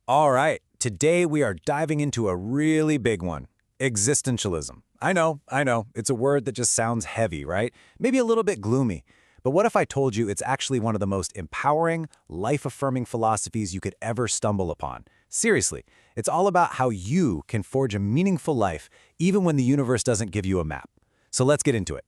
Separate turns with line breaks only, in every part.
All right, today we are diving into a really big one, existentialism. I know, it's a word that just sounds heavy, right? Maybe a little bit gloomy. But what if I told you it's actually one of the most empowering, life-affirming philosophies you could ever stumble upon? Seriously, it's all about how you can forge a meaningful life even when the universe doesn't give you a map. So let's get into it.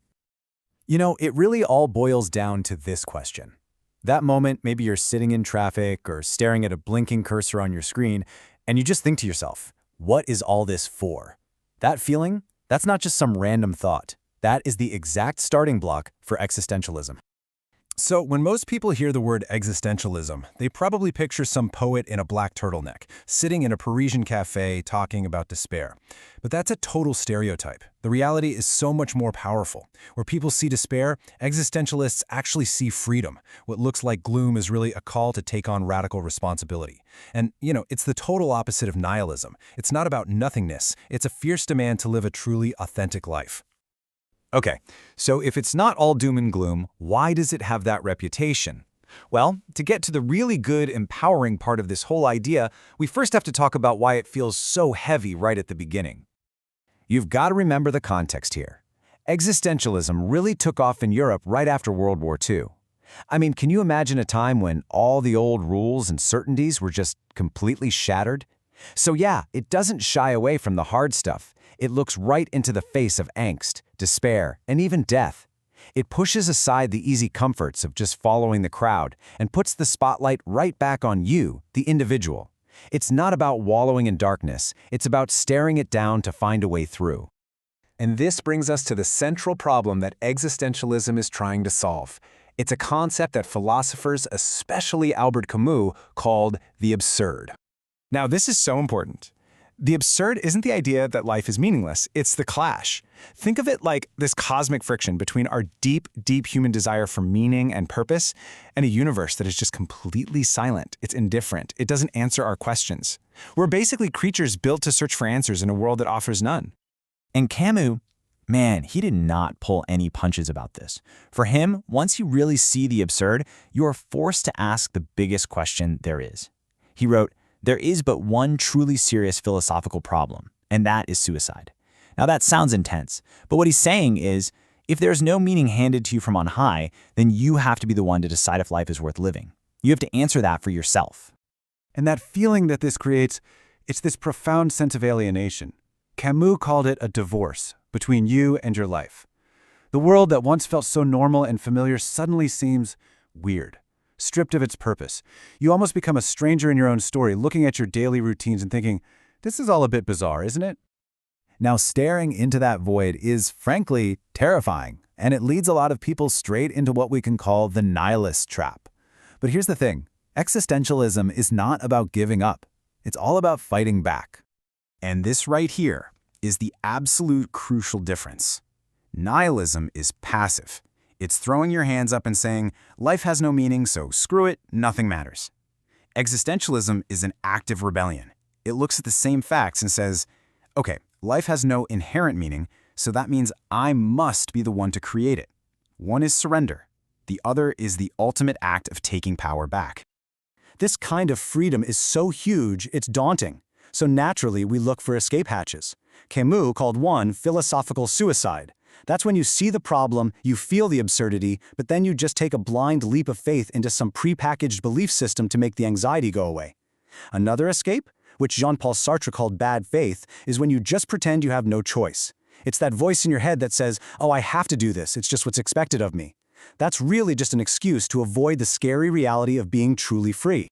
It really all boils down to this question. That moment, maybe you're sitting in traffic or staring at a blinking cursor on your screen, and you just think to yourself, what is all this for? That feeling, that's not just some random thought. That is the exact starting block for existentialism.
So when most people hear the word existentialism, they probably picture some poet in a black turtleneck, sitting in a Parisian cafe talking about despair. But that's a total stereotype. The reality is so much more powerful. Where people see despair, existentialists actually see freedom. What looks like gloom is really a call to take on radical responsibility. And, it's the total opposite of nihilism. It's not about nothingness. It's a fierce demand to live a truly authentic life.
Okay, so if it's not all doom and gloom, why does it have that reputation? Well, to get to the really good, empowering part of this whole idea, we first have to talk about why it feels so heavy right at the beginning. You've got to remember the context here. Existentialism really took off in Europe right after World War II. I mean, can you imagine a time when all the old rules and certainties were just completely shattered? So yeah, it doesn't shy away from the hard stuff. It looks right into the face of angst, despair, and even death. It pushes aside the easy comforts of just following the crowd and puts the spotlight right back on you, the individual. It's not about wallowing in darkness, it's about staring it down to find a way through. And this brings us to the central problem that existentialism is trying to solve. It's a concept that philosophers, especially Albert Camus, called the absurd.
Now, this is so important. The absurd isn't the idea that life is meaningless, it's the clash. Think of it like this cosmic friction between our deep, deep human desire for meaning and purpose and a universe that is just completely silent. It's indifferent. It doesn't answer our questions. We're basically creatures built to search for answers in a world that offers none.
And Camus, man, he did not pull any punches about this. For him, once you really see the absurd, you are forced to ask the biggest question there is. He wrote, "There is but one truly serious philosophical problem, and that is suicide." Now that sounds intense, but what he's saying is, if there's no meaning handed to you from on high, then you have to be the one to decide if life is worth living. You have to answer that for yourself.
And that feeling that this creates, it's this profound sense of alienation. Camus called it a divorce between you and your life. The world that once felt so normal and familiar suddenly seems weird. Stripped of its purpose. You almost become a stranger in your own story, looking at your daily routines and thinking, this is all a bit bizarre, isn't it? Now, staring into that void is, frankly, terrifying, and it leads a lot of people straight into what we can call the nihilist trap. But here's the thing, existentialism is not about giving up. It's all about fighting back. And this right here is the absolute crucial difference. Nihilism is passive. It's throwing your hands up and saying, life has no meaning, so screw it, nothing matters. Existentialism is an active rebellion. It looks at the same facts and says, okay, life has no inherent meaning, so that means I must be the one to create it. One is surrender. The other is the ultimate act of taking power back. This kind of freedom is so huge, it's daunting. So naturally, we look for escape hatches. Camus called one philosophical suicide. That's when you see the problem, you feel the absurdity, but then you just take a blind leap of faith into some prepackaged belief system to make the anxiety go away. Another escape, which Jean-Paul Sartre called bad faith, is when you just pretend you have no choice. It's that voice in your head that says, oh, I have to do this, it's just what's expected of me. That's really just an excuse to avoid the scary reality of being truly free.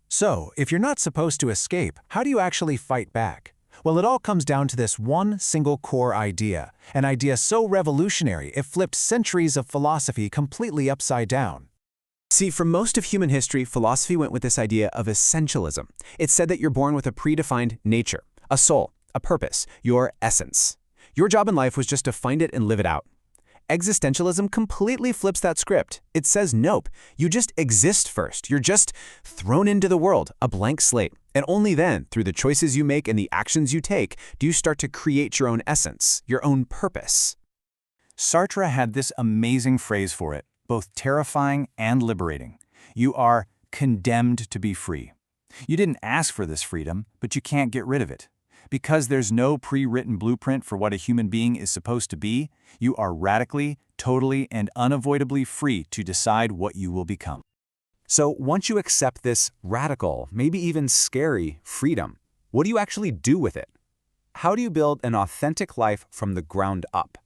So, if you're not supposed to escape, how do you actually fight back? Well, it all comes down to this one single core idea, an idea so revolutionary it flipped centuries of philosophy completely upside down. See, for most of human history, philosophy went with this idea of essentialism. It said that you're born with a predefined nature, a soul, a purpose, your essence. Your job in life was just to find it and live it out. Existentialism completely flips that script. It says nope, you just exist first. You're just thrown into the world, a blank slate. And only then, through the choices you make and the actions you take, do you start to create your own essence, your own purpose. Sartre had this amazing phrase for it, both terrifying and liberating. You are condemned to be free. You didn't ask for this freedom, but you can't get rid of it. Because there's no pre-written blueprint for what a human being is supposed to be, you are radically, totally, and unavoidably free to decide what you will become. So once you accept this radical, maybe even scary freedom, what do you actually do with it? How do you build an authentic life from the ground up?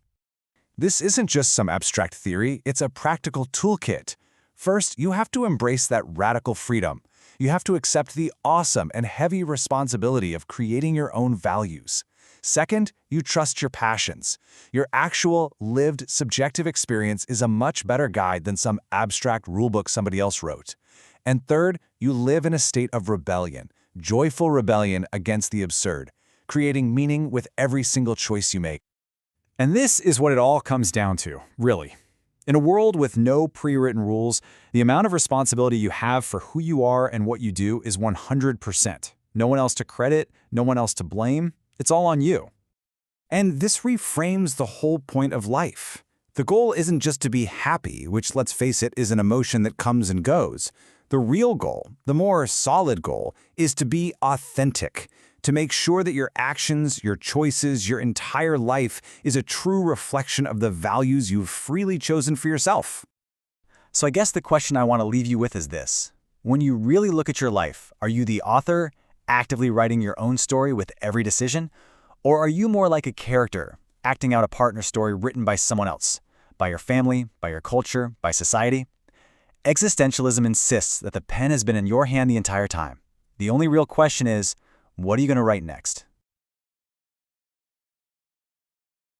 This isn't just some abstract theory, it's a practical toolkit. First, you have to embrace that radical freedom. You have to accept the awesome and heavy responsibility of creating your own values. Second, you trust your passions. Your actual, lived, subjective experience is a much better guide than some abstract rulebook somebody else wrote. And third, you live in a state of rebellion, joyful rebellion against the absurd, creating meaning with every single choice you make.
And this is what it all comes down to, really. In a world with no pre-written rules, the amount of responsibility you have for who you are and what you do is 100%. No one else to credit, no one else to blame. It's all on you. And this reframes the whole point of life. The goal isn't just to be happy, which, let's face it, is an emotion that comes and goes. The real goal, the more solid goal, is to be authentic, to make sure that your actions, your choices, your entire life is a true reflection of the values you've freely chosen for yourself.
So I guess the question I want to leave you with is this. When you really look at your life, are you the author, actively writing your own story with every decision? Or are you more like a character, acting out a partner story written by someone else, by your family, by your culture, by society? Existentialism insists that the pen has been in your hand the entire time. The only real question is, what are you going to write next?